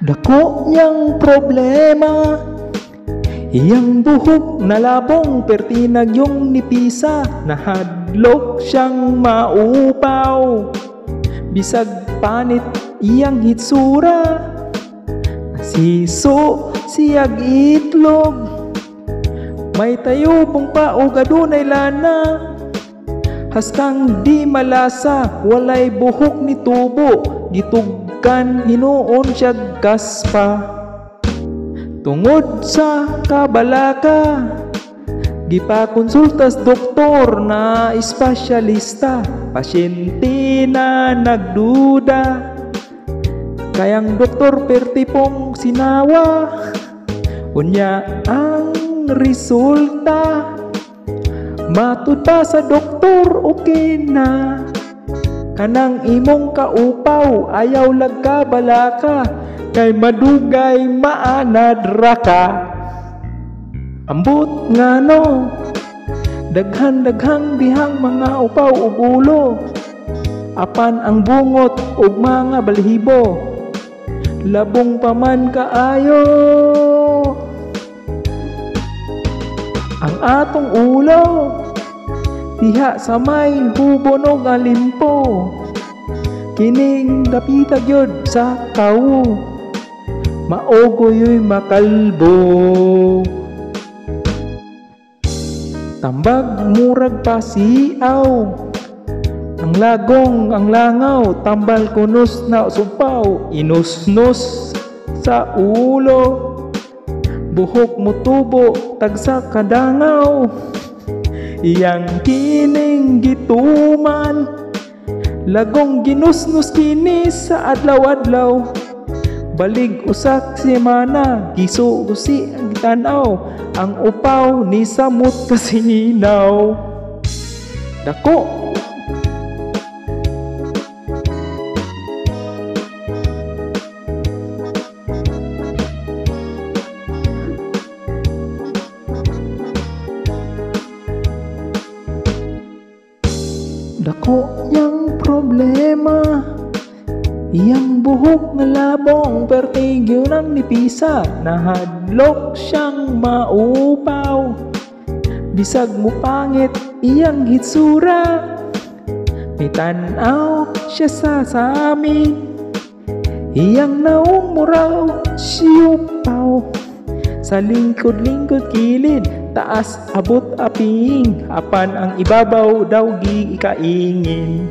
Dako niyang problema, iyang buhok na labong pertinag yung nipisa, nahadlok siyang maupaw. Bisag panit iyang hitsura, nasiso siyag itlog. May tayubong pa o gadunay lana, hastang di malasa, walay buhok ni tubo, gitugkan hinuon siyag kaspa. Tungod sa kabalaka, gipakonsultas doktor na espesyalista, pasyente na nagduda, kayang doktor pertipong sinawa. Unya ang resulta, matud pa sa doktor okay na, kanang imong kaupaw ayaw lagkabalaka, kay madugay maanad raka. Ambot nga no, daghan-daghang dihang mga upaw ug ulo, apan ang bungot ug mga balhibo, labong paman kaayo. Ang atong ulo diha sa may hubonog alimpo, kining dapita gyud sa kawo, maogoyoy makalbo. Tambag murag pasiaw, ang lagong ang langaw, tambal kunos na sumpaw, inusnos sa ulo, buhok mo tubo tagsa kadangaw. Iyang kining gituman, lagong ginusnos kini sa adlaw-adlaw, balig usak semana gisusi ang tanaw, ang upaw ni samot kasinaw. Dako dako yang problema, iyang buhok nga labong pertigyo ng nipisa, nahadlok siyang maupaw. Bisag mo pangit iyang hitsura, mitanaw siya sa samin, iyang naong muraw siyupaw. Sa lingkod-lingkod kilid, taas abot aping, apan ang ibabaw daw gi ikaingin.